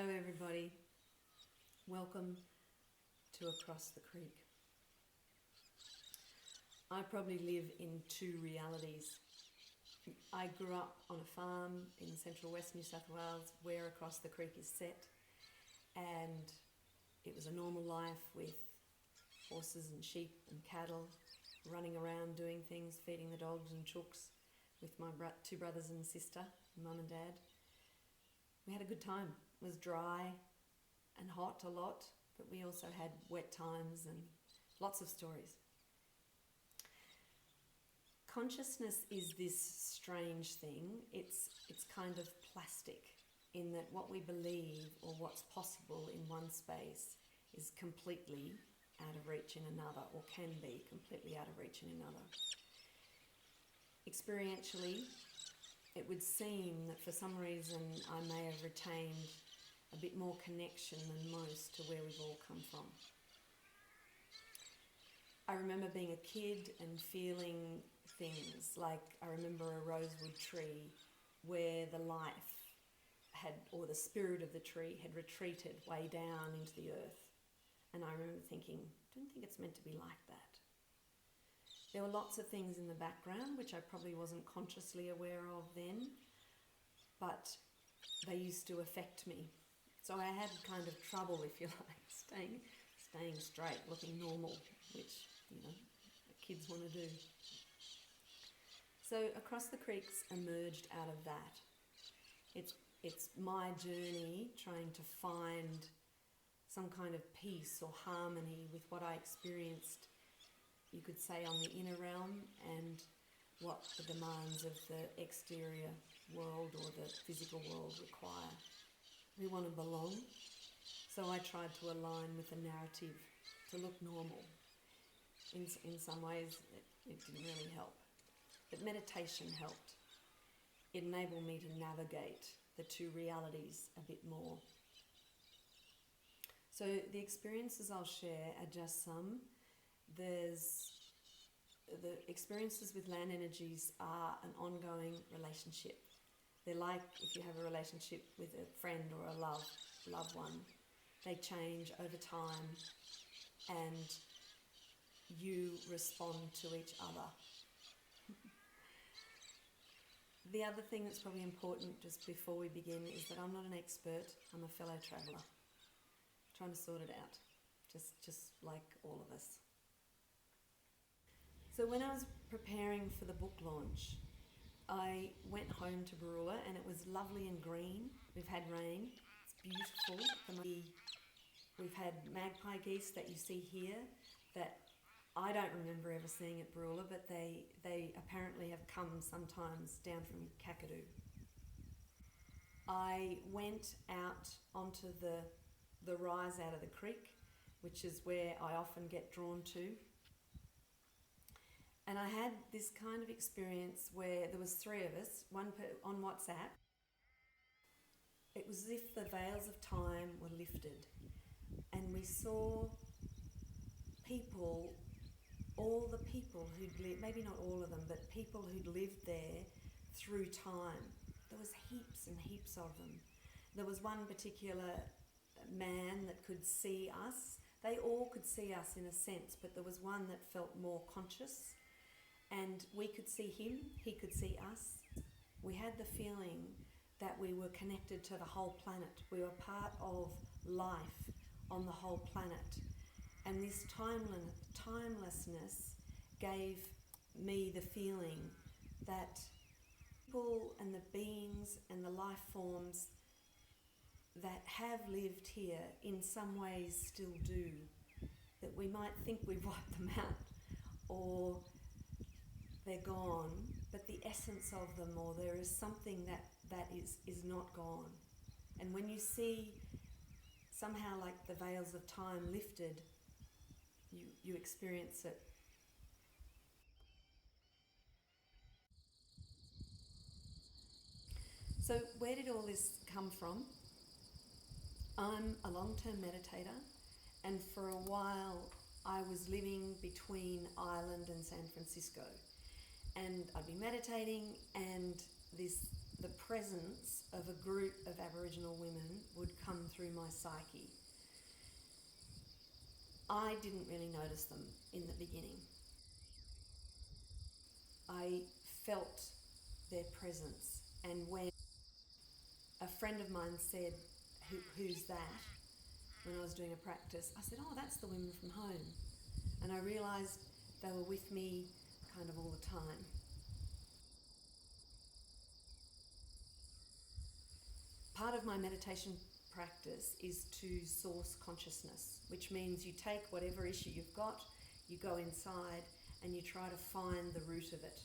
Hello everybody, welcome to Across the Creek. I probably live in two realities. I grew up on a farm in central west New South Wales where Across the Creek is set, and it was a normal life with horses and sheep and cattle, running around doing things, feeding the dogs and chooks with my two brothers and sister, mum and dad. We had a good time. It was dry and hot a lot, but we also had wet times and lots of stories. Consciousness is this strange thing. It's kind of plastic in that what we believe or what's possible in one space is completely out of reach in another, or can be completely out of reach in another. Experientially, it would seem that for some reason I may have retained a bit more connection than most to where we've all come from. I remember being a kid and feeling things like, I remember a rosewood tree where the life had, or the spirit of the tree had retreated way down into the earth. And I remember thinking, I don't think it's meant to be like that. There were lots of things in the background which I probably wasn't consciously aware of then, but they used to affect me. So I had kind of trouble, if you like, staying straight, looking normal, which, kids want to do. So Across the Creek's emerged out of that. It's my journey trying to find some kind of peace or harmony with what I experienced, you could say, on the inner realm and what the demands of the exterior world or the physical world require. We want to belong, so I tried to align with the narrative to look normal. In some ways, it didn't really help. But meditation helped. It enabled me to navigate the two realities a bit more. So the experiences I'll share are just some. There's the experiences with land energies are an ongoing relationship. They're like if you have a relationship with a friend or a loved one. They change over time and you respond to each other. The other thing that's probably important just before we begin is that I'm not an expert, I'm a fellow traveller. Trying to sort it out, just like all of us. So when I was preparing for the book launch, I went home to Baroola and it was lovely and green. We've had rain, it's beautiful. We've had magpie geese that you see here that I don't remember ever seeing at Baroola, but they apparently have come sometimes down from Kakadu. I went out onto the rise out of the creek, which is where I often get drawn to. And I had this kind of experience where there was three of us, on WhatsApp. It was as if the veils of time were lifted and we saw people, all the people who'd lived, maybe not all of them, but people who'd lived there through time. There was heaps and heaps of them. There was one particular man that could see us. They all could see us in a sense, but there was one that felt more conscious. And we could see him, he could see us. We had the feeling that we were connected to the whole planet. We were part of life on the whole planet. And this timelessness gave me the feeling that people and the beings and the life forms that have lived here in some ways still do. That we might think we've wiped them out or they're gone, but the essence of them, or there is something that is not gone. And when you see somehow like the veils of time lifted, you experience it. So where did all this come from? I'm a long-term meditator, and for a while I was living between Ireland and San Francisco. And I'd be meditating, and the presence of a group of Aboriginal women would come through my psyche. I didn't really notice them in the beginning. I felt their presence, and when a friend of mine said, who's that? When I was doing a practice, I said, oh, that's the women from home. And I realised they were with me kind of all the time. Part of my meditation practice is to source consciousness, which means you take whatever issue you've got, you go inside and you try to find the root of it.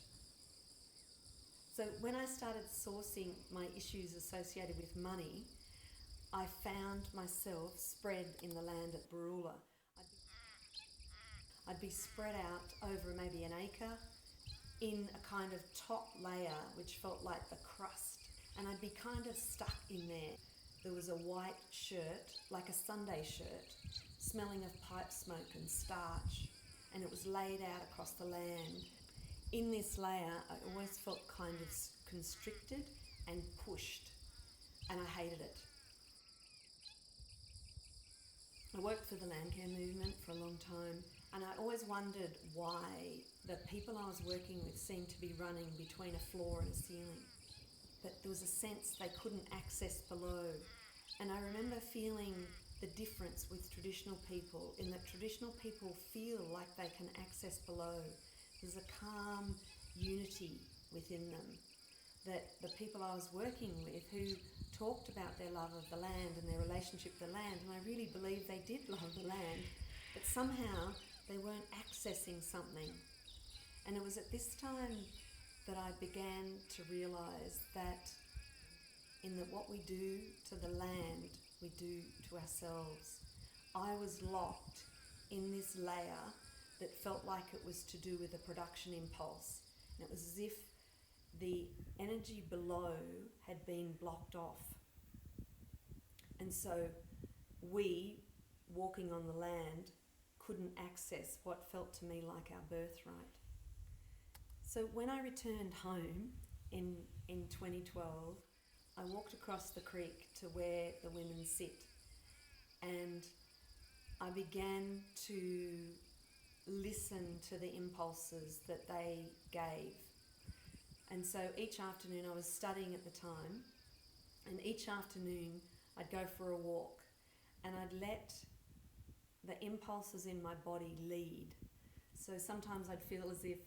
So when I started sourcing my issues associated with money, I found myself spread in the land at Baroola. I'd be spread out over maybe an acre in a kind of top layer which felt like the crust, and I'd be kind of stuck in there. There was a white shirt, like a Sunday shirt, smelling of pipe smoke and starch, and it was laid out across the land. In this layer, I always felt kind of constricted and pushed, and I hated it. I worked for the Landcare movement for a long time, and I always wondered why the people I was working with seemed to be running between a floor and a ceiling. But there was a sense they couldn't access below. And I remember feeling the difference with traditional people, in that traditional people feel like they can access below. There's a calm unity within them that the people I was working with, who talked about their love of the land and their relationship with the land, and I really believe they did love the land, but somehow they weren't accessing something. And it was at this time that I began to realise that in that what we do to the land, we do to ourselves. I was locked in this layer that felt like it was to do with a production impulse. And it was as if the energy below had been blocked off. And so we, walking on the land, couldn't access what felt to me like our birthright. So when I returned home in 2012, I walked across the creek to where the women sit, and I began to listen to the impulses that they gave. And so each afternoon, I was studying at the time, and each afternoon I'd go for a walk and I'd let the impulses in my body lead. So sometimes I'd feel as if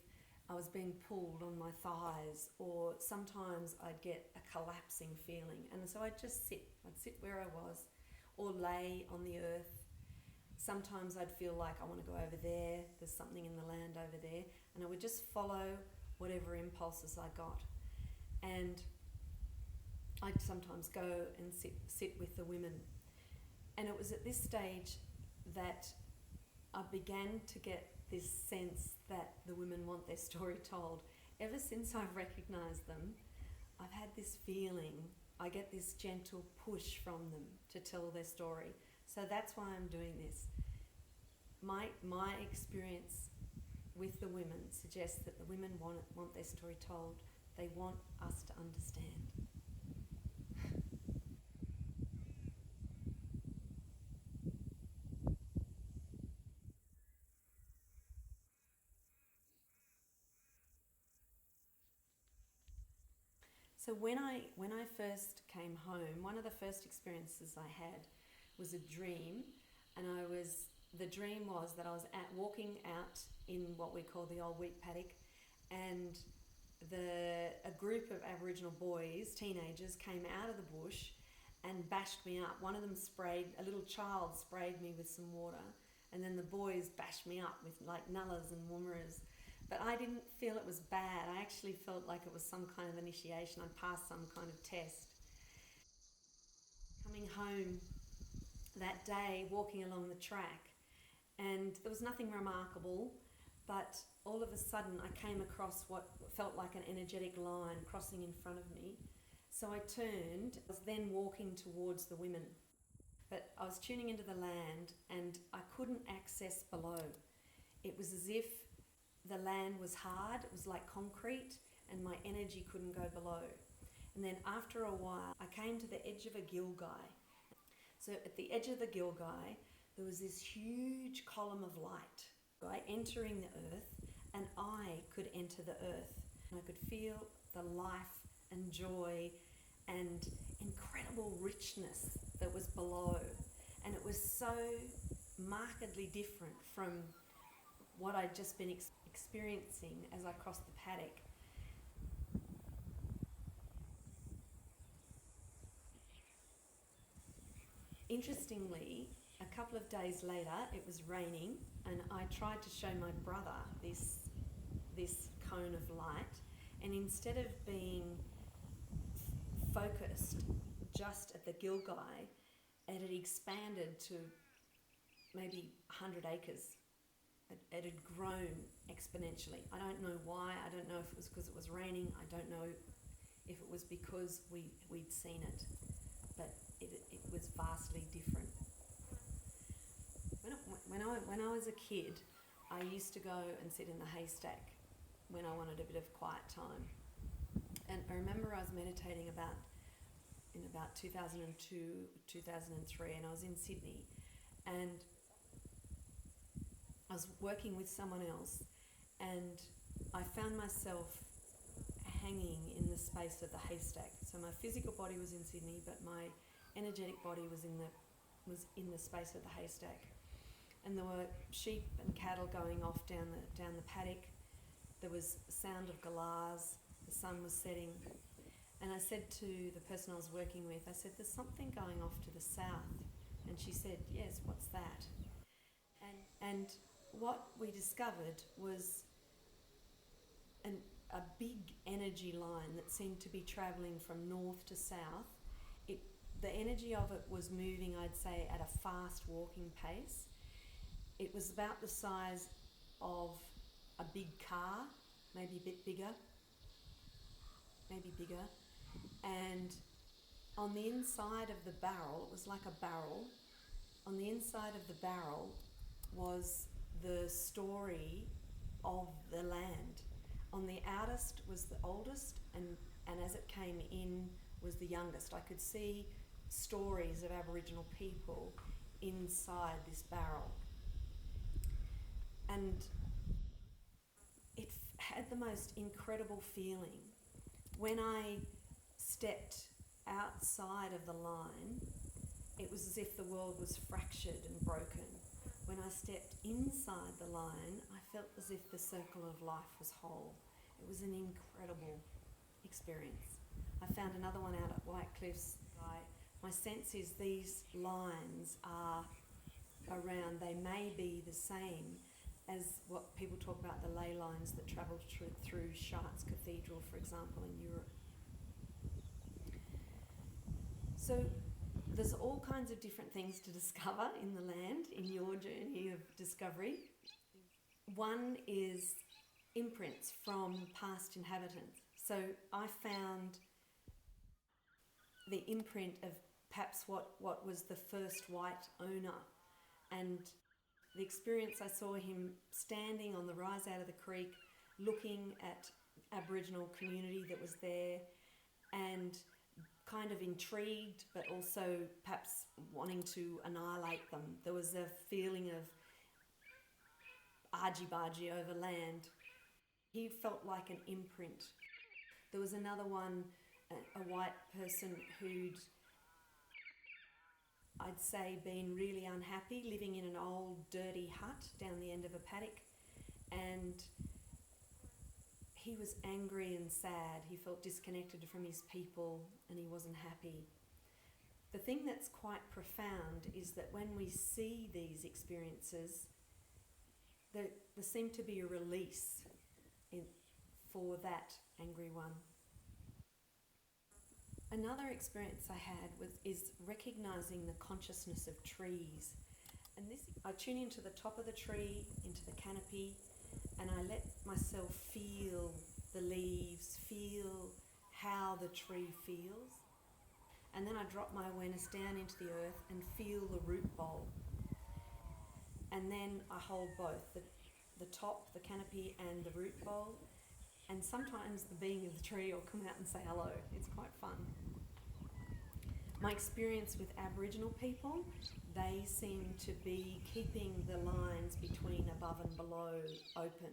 I was being pulled on my thighs, or sometimes I'd get a collapsing feeling. And so I'd just sit. I'd sit where I was or lay on the earth. Sometimes I'd feel like I want to go over there, there's something in the land over there, and I would just follow whatever impulses I got. And I'd sometimes go and sit with the women. And it was at this stage that I began to get this sense that the women want their story told. Ever since I've recognised them, I've had this feeling, I get this gentle push from them to tell their story. So that's why I'm doing this. My experience with the women suggests that the women want their story told. They want us to understand. So when I first came home, one of the first experiences I had was a dream, and the dream was that I was walking out in what we call the old wheat paddock, and a group of Aboriginal boys, teenagers, came out of the bush and bashed me up. One of them a little child sprayed me with some water, and then the boys bashed me up with like nullas and woomeras. But I didn't feel it was bad. I actually felt like it was some kind of initiation. I'd passed some kind of test. Coming home that day, walking along the track, and there was nothing remarkable, but all of a sudden I came across what felt like an energetic line crossing in front of me. So I turned. I was then walking towards the women, but I was tuning into the land and I couldn't access below. It was as if the land was hard, it was like concrete, and my energy couldn't go below. And then after a while, I came to the edge of a gilgai. So at the edge of the Gilgai, there was this huge column of light, right, entering the earth, and I could enter the earth. And I could feel the life and joy and incredible richness that was below. And it was so markedly different from what I'd just been experiencing as I crossed the paddock. Interestingly, a couple of days later, it was raining, and I tried to show my brother this cone of light, and instead of being focused just at the Gilgai, it had expanded to maybe 100 acres. It had grown exponentially. I don't know why. I don't know if it was because it was raining. I don't know if it was because we'd seen it, but it was vastly different. When I was a kid, I used to go and sit in the haystack when I wanted a bit of quiet time. And I remember I was meditating in about 2002, 2003, and I was in Sydney, and I was working with someone else, and I found myself hanging in the space of the haystack. So my physical body was in Sydney, but my energetic body was in the space of the haystack. And there were sheep and cattle going off down the paddock. There was a sound of galahs. The sun was setting. And I said to the person I was working with, I said, "There's something going off to the south." And she said, "Yes, what's that?" And what we discovered was a big energy line that seemed to be travelling from north to south. The energy of it was moving, I'd say, at a fast walking pace. It was about the size of a big car, maybe a bit bigger, and on the inside of the barrel, it was like a barrel, on the inside of the barrel was the story of the land. On the outest was the oldest, and as it came in was the youngest. I could see stories of Aboriginal people inside this barrel. And it had the most incredible feeling. When I stepped outside of the line, it was as if the world was fractured and broken. When I stepped inside the line, I felt as if the circle of life was whole. It was an incredible experience. I found another one out at White Cliffs. My sense is these lines are around, they may be the same as what people talk about, the ley lines that travel through Chartres Cathedral, for example, in Europe. So there's all kinds of different things to discover in the land, in your journey of discovery. One is imprints from past inhabitants. So I found the imprint of perhaps what was the first white owner, and the experience, I saw him standing on the rise out of the creek looking at Aboriginal community that was there and kind of intrigued, but also perhaps wanting to annihilate them. There was a feeling of argy-bargy over land. He felt like an imprint. There was another one, a white person who'd, I'd say, been really unhappy, living in an old dirty hut down the end of a paddock, and he was angry and sad. He felt disconnected from his people and he wasn't happy. The thing that's quite profound is that when we see these experiences, there seemed to be a release for that angry one. Another experience I had is recognising the consciousness of trees. And I tune into the top of the tree, into the canopy, and I let myself feel the leaves, feel how the tree feels. And then I drop my awareness down into the earth and feel the root bowl. And then I hold both, the top, the canopy, and the root bowl. And sometimes the being of the tree will come out and say hello. It's quite fun. My experience with Aboriginal people, they seem to be keeping the lines between above and below open.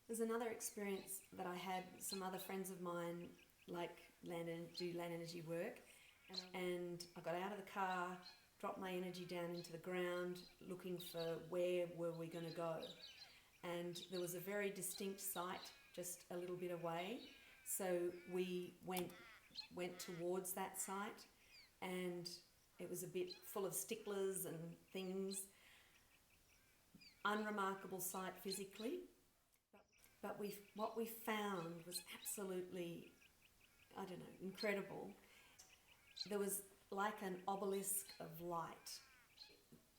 There's another experience that I had. Some other friends of mine do land energy work, and I got out of the car, dropped my energy down into the ground, looking for where were we going to go. And there was a very distinct site just a little bit away, so we went towards that site, and it was a bit full of sticklers and things. Unremarkable sight physically, but what we found was absolutely, I don't know, incredible. There was like an obelisk of light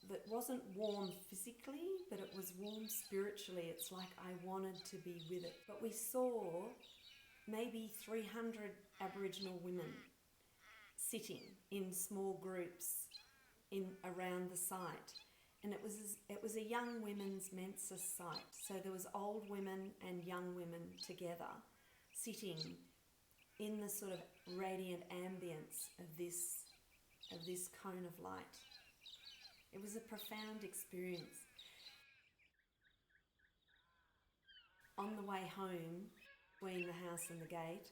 that wasn't warm physically, but it was warm spiritually. It's like I wanted to be with it. But we saw maybe 300 Aboriginal women sitting in small groups around the site. And it was a young women's Mensa site. So there was old women and young women together sitting in the sort of radiant ambience of this cone of light. It was a profound experience. On the way home, between the house and the gate,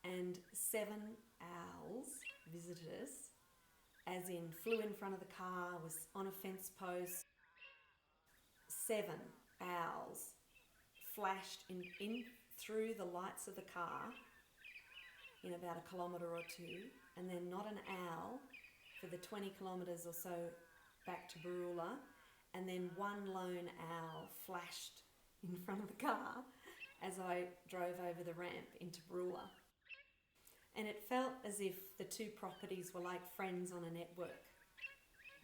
and 7 owls visited us, as in flew in front of the car, was on a fence post. 7 owls flashed in through the lights of the car in about 1 kilometre or 2, and then not an owl for the 20 kilometres or so back to Baroola, and then one lone owl flashed in front of the car as I drove over the ramp into Baroola. And it felt as if the 2 properties were like friends on a network,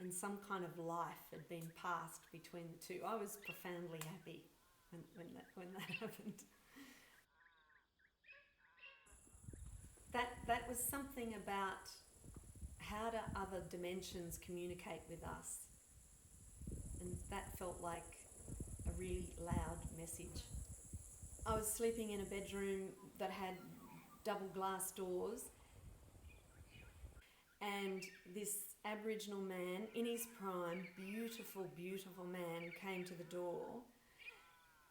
and some kind of life had been passed between the 2. I was profoundly happy when that happened. That was something about how do other dimensions communicate with us, and that felt like a really loud message. I was sleeping in a bedroom that had double glass doors, and this Aboriginal man in his prime, beautiful, beautiful man, came to the door.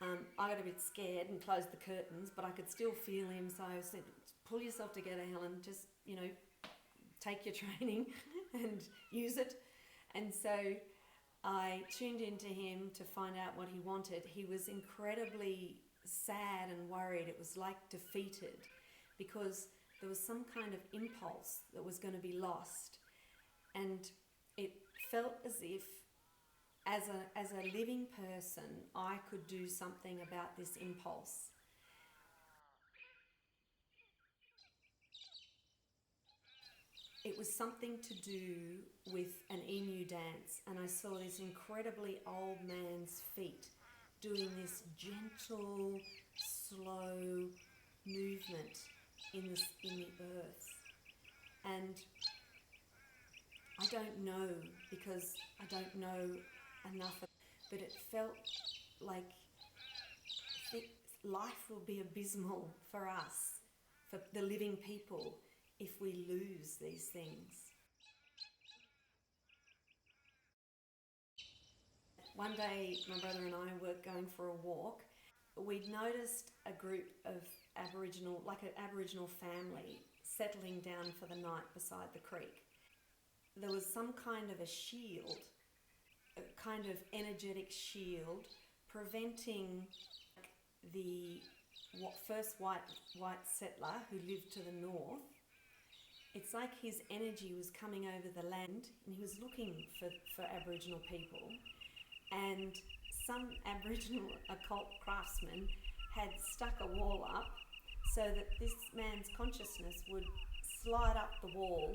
I got a bit scared and closed the curtains, but I could still feel him, so I said, pull yourself together, Helen, just, take your training and use it. And so I tuned into him to find out what he wanted. He was incredibly sad and worried. It was like defeated, because there was some kind of impulse that was going to be lost. And it felt as if, as a living person, I could do something about this impulse. It was something to do with an emu dance, and I saw this incredibly old man's feet doing this gentle, slow movement in the earth. And I don't know, because I don't know enough, but it felt like life will be abysmal for us, for the living people, if we lose these things. One day, my brother and I were going for a walk. We'd noticed a group of Aboriginal family settling down for the night beside the creek. There was some kind of a shield, a kind of energetic shield, preventing the first white settler who lived to the north. It's like his energy was coming over the land, and he was looking for Aboriginal people. And some Aboriginal occult craftsmen had stuck a wall up so that this man's consciousness would slide up the wall,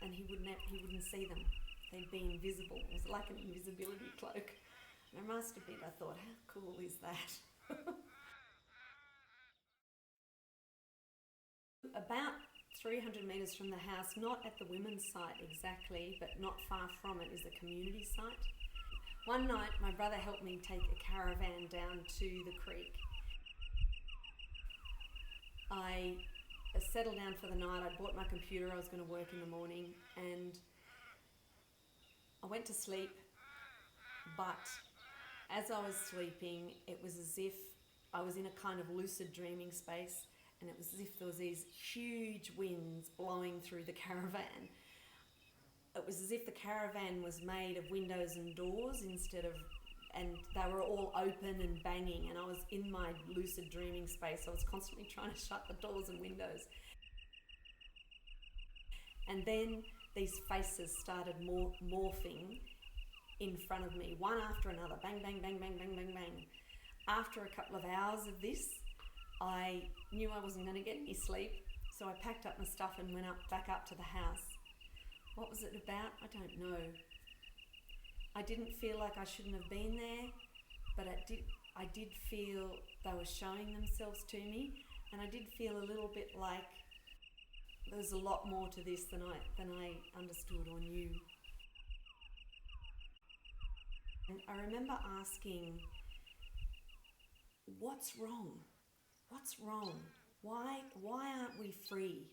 and he wouldn't see them. They'd be invisible. It was like an invisibility cloak. And I must admit, I thought, how cool is that? About 300 metres from the house, not at the women's site exactly, but not far from it, is a community site. One night, my brother helped me take a caravan down to the creek. I settled down for the night. I bought my computer. I was going to work in the morning, and I went to sleep. But as I was sleeping, it was as if I was in a kind of lucid dreaming space, and it was as if there was these huge winds blowing through the caravan. It was as if the caravan was made of windows and doors and they were all open and banging, and I was in my lucid dreaming space. I was constantly trying to shut the doors and windows. And then these faces started morphing in front of me, one after another, bang, bang, bang, bang, bang, bang, bang. After a couple of hours of this, I knew I wasn't going to get any sleep, so I packed up my stuff and went back up to the house. What was it about? I don't know. I didn't feel like I shouldn't have been there, but I did feel they were showing themselves to me, and I did feel a little bit like there's a lot more to this than I understood or knew. And I remember asking, what's wrong? What's wrong? Why aren't we free?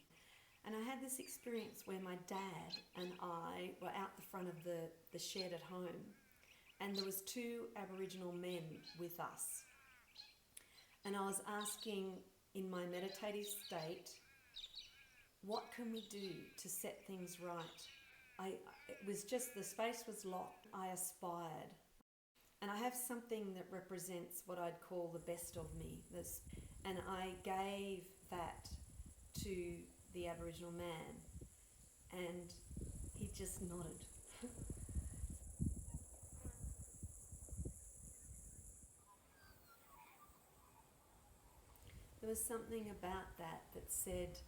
And I had this experience where my dad and I were out the front of the shed at home, and there was two Aboriginal men with us. And I was asking in my meditative state, what can we do to set things right? It was just, the space was locked. I aspired. And I have something that represents what I'd call the best of me. And I gave that to the Aboriginal man, and he just nodded. There was something about that said,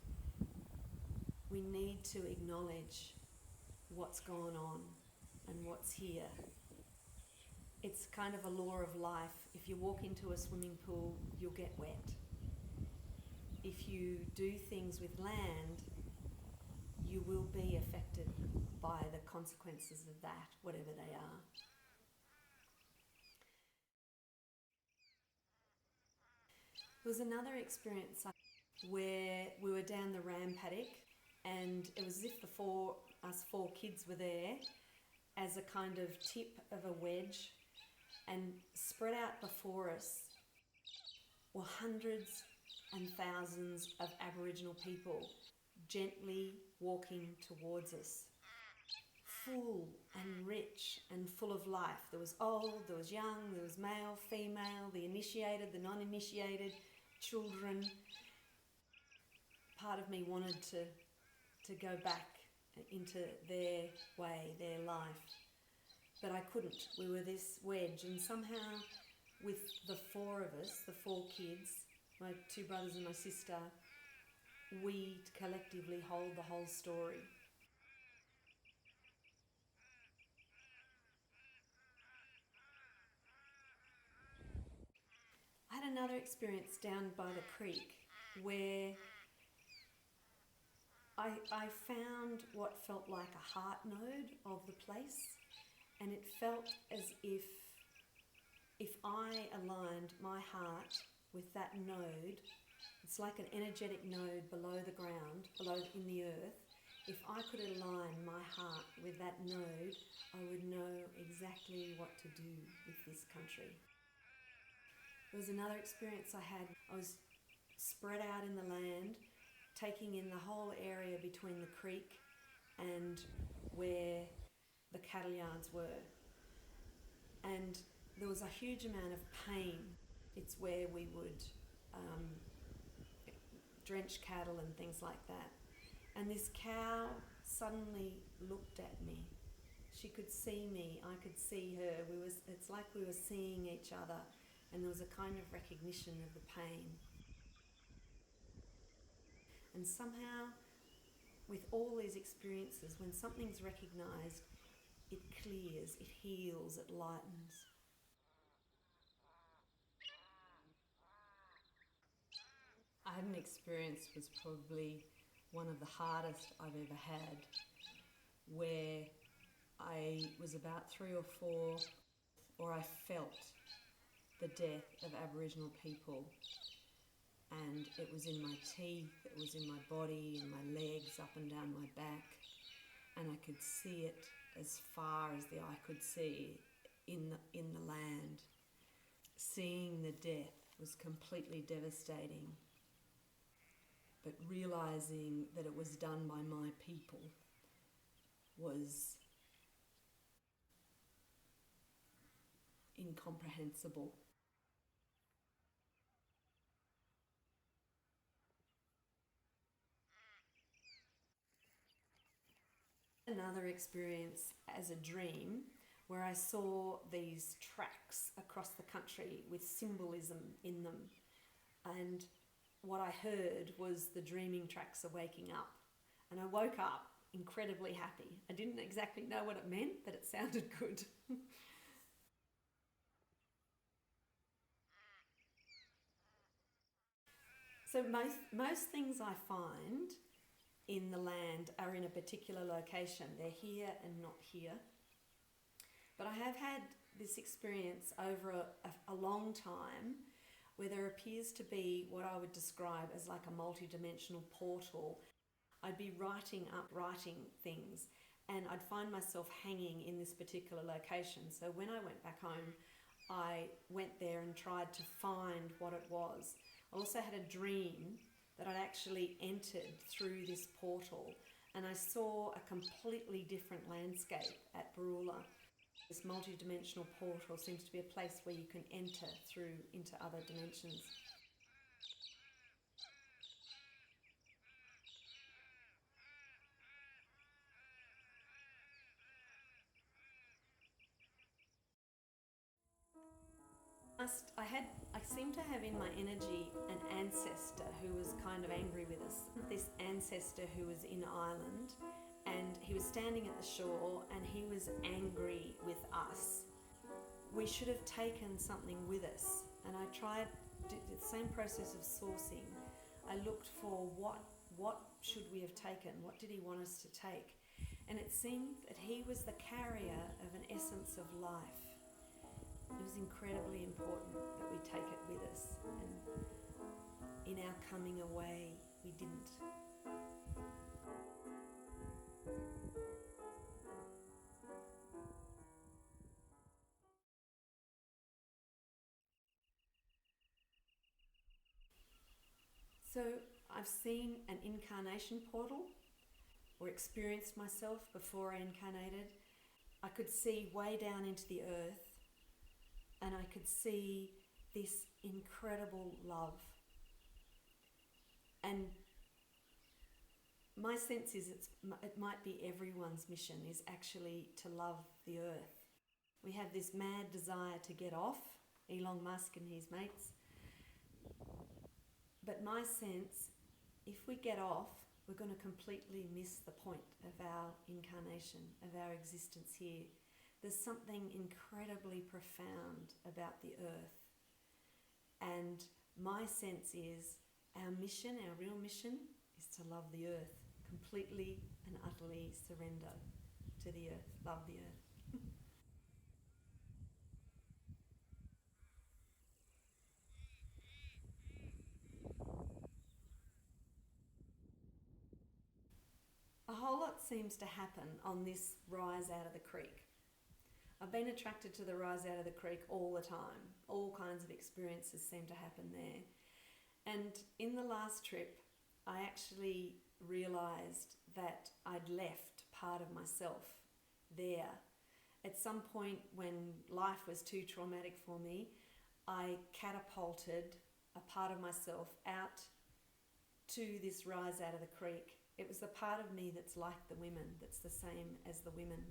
we need to acknowledge what's gone on and what's here. It's kind of a law of life. If you walk into a swimming pool, you'll get wet. If you do things with land, you will be affected by the consequences of that, whatever they are. There was another experience where we were down the ram paddock, and it was as if us four kids were there as a kind of tip of a wedge, and spread out before us were hundreds and thousands of Aboriginal people gently walking towards us, full and rich and full of life. There was old, there was young, there was male, female, the initiated, the non-initiated, children. Part of me wanted to go back into their way, their life, but I couldn't. We were this wedge, and somehow with the four of us, the four kids, my two brothers and my sister, we collectively hold the whole story. I had another experience down by the creek where I found what felt like a heart node of the place, and it felt as if I aligned my heart with that node. It's like an energetic node below the ground, below in the earth. If I could align my heart with that node, I would know exactly what to do with this country. There was another experience I had. I was spread out in the land, taking in the whole area between the creek and where the cattle yards were. And there was a huge amount of pain. It's where we would drench cattle and things like that. And this cow suddenly looked at me. She could see me, I could see her. It's like we were seeing each other, and there was a kind of recognition of the pain. And somehow, with all these experiences, when something's recognised, it clears, it heals, it lightens. I had an experience was probably one of the hardest I've ever had, where I was about 3 or 4 or I felt the death of Aboriginal people, and it was in my teeth, it was in my body, in my legs, up and down my back, and I could see it as far as the eye could see in the land. Seeing the death was completely devastating, but realising that it was done by my people was incomprehensible. Another experience as a dream where I saw these tracks across the country with symbolism in them, and what I heard was the dreaming tracks are waking up, and I woke up incredibly happy. I didn't exactly know what it meant, but it sounded good. So most things I find in the land are in a particular location. They're here and not here. But I have had this experience over a long time where there appears to be what I would describe as like a multi-dimensional portal. I'd be writing things, and I'd find myself hanging in this particular location. So when I went back home, I went there and tried to find what it was. I also had a dream that I'd actually entered through this portal, and I saw a completely different landscape at Baroola. This multi-dimensional portal seems to be a place where you can enter through into other dimensions. I seem to have in my energy an ancestor who was kind of angry with us. This ancestor who was in Ireland, and he was standing at the shore and he was angry with us. We should have taken something with us, and I tried the same process of sourcing. I looked for what should we have taken, what did he want us to take, and it seemed that he was the carrier of an essence of life. It was incredibly important that we take it with us, and in our coming away, we didn't. So I've seen an incarnation portal, or experienced myself before I incarnated. I could see way down into the earth, and I could see this incredible love. And my sense is it might be everyone's mission is actually to love the earth. We have this mad desire to get off, Elon Musk and his mates. But my sense, if we get off, we're going to completely miss the point of our incarnation, of our existence here. There's something incredibly profound about the earth. And my sense is our mission, our real mission, is to love the earth, completely and utterly surrender to the earth, love the earth. A whole lot seems to happen on this rise out of the creek. I've been attracted to the rise out of the creek all the time. All kinds of experiences seem to happen there. And in the last trip, I actually realised that I'd left part of myself there. At some point when life was too traumatic for me, I catapulted a part of myself out to this rise out of the creek. It was the part of me that's like the women, that's the same as the women.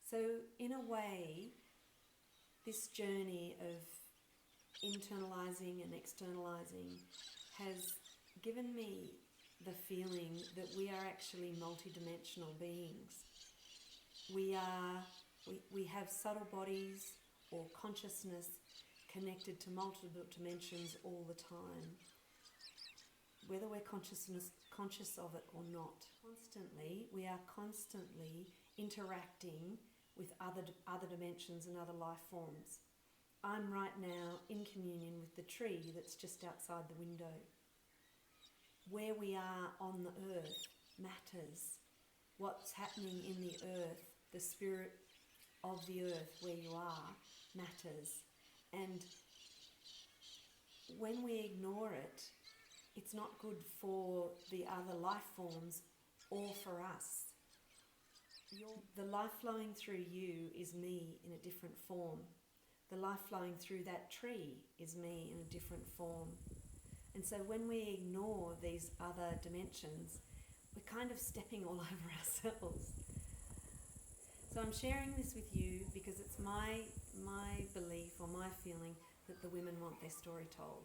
So in a way, this journey of internalizing and externalizing has given me the feeling that we are actually multidimensional beings. We have subtle bodies or consciousness connected to multiple dimensions all the time, whether we're conscious of it or not. We are constantly interacting with other dimensions and other life forms. I'm right now in communion with the tree that's just outside the window. Where we are on the earth matters. What's happening in the earth, the spirit of the earth where you are, matters. And when we ignore it, it's not good for the other life forms or for us. The life flowing through you is me in a different form. The life flowing through that tree is me in a different form. And so when we ignore these other dimensions, we're kind of stepping all over ourselves. So I'm sharing this with you because it's my belief or my feeling that the women want their story told.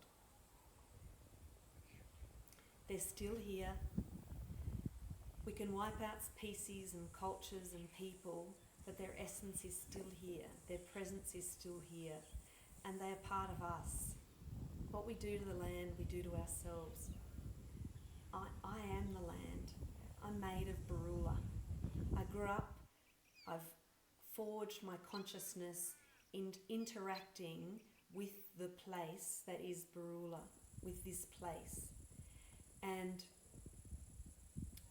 They're still here. We can wipe out species and cultures and people, but their essence is still here. Their presence is still here. And they are part of us. What we do to the land, we do to ourselves. I am the land. I'm made of Barula. I grew up, I've forged my consciousness in interacting with the place that is Barula, with this place. And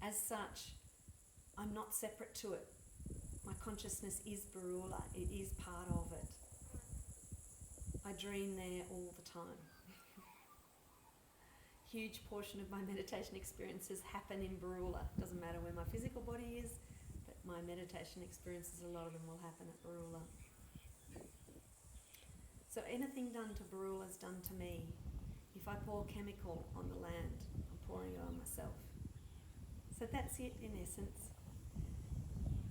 as such, I'm not separate to it. My consciousness is Barula. It is part of it. I dream there all the time. Huge portion of my meditation experiences happen in Barula. Doesn't matter where my physical body is, but my meditation experiences, a lot of them will happen at Barula. So anything done to Barula is done to me. If I pour chemical on the land, I'm pouring it on myself. So that's it in essence.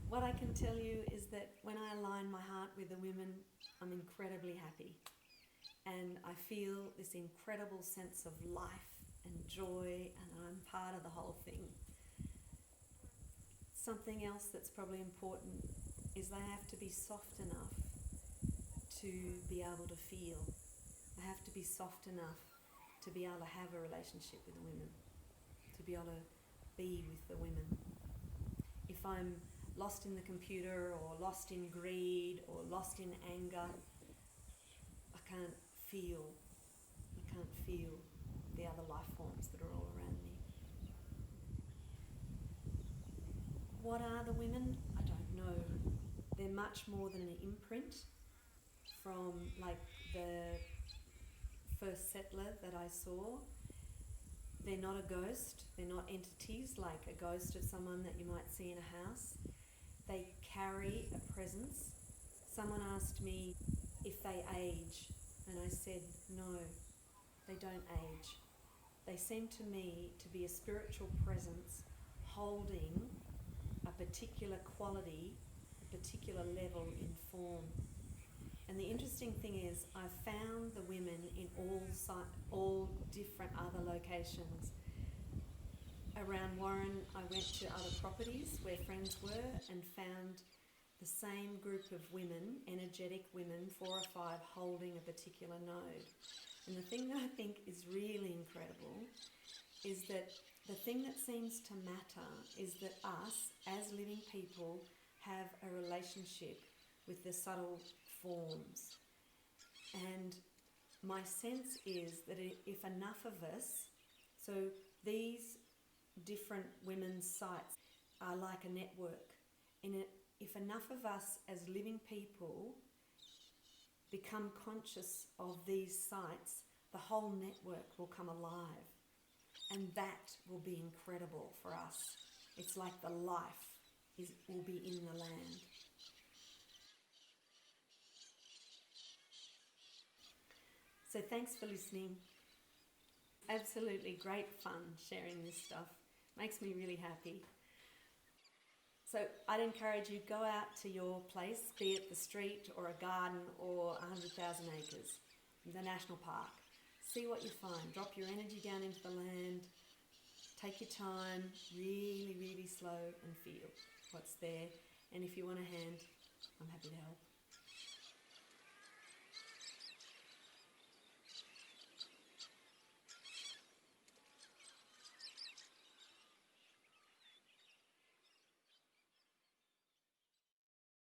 What I can tell you is that when I align my heart with the women, I'm incredibly happy. And I feel this incredible sense of life and joy, and I'm part of the whole thing. Something else that's probably important is they have to be soft enough to be able to feel. They have to be soft enough to be able to have a relationship with the women, to be able to be with the women. If I'm lost in the computer or lost in greed or lost in anger, I can't feel the other life forms that are all around me. What are the women? I don't know. They're much more than an imprint from like the first settler that I saw. They're not a ghost. They're not entities like a ghost of someone that you might see in a house. They carry a presence. Someone asked me if they age, and I said no, they don't age. They seem to me to be a spiritual presence holding a particular quality, a particular level in form. And the interesting thing is I've found the women in all different other locations. Around Warren, I went to other properties where friends were and found the same group of women, energetic women, 4 or 5, holding a particular node. And the thing that I think is really incredible is that the thing that seems to matter is that us, as living people, have a relationship with the subtle forms. And my sense is that if enough of us, so these different women's sites are like a network, and if enough of us as living people become conscious of these sites, the whole network will come alive. And that will be incredible for us. It's like the life will be in the land. So thanks for listening. Absolutely great fun sharing this stuff. Makes me really happy. So I'd encourage you, go out to your place, be it the street or a garden or 100,000 acres, the national park. See what you find. Drop your energy down into the land. Take your time, really, really slow, and feel what's there. And if you want a hand, I'm happy to help.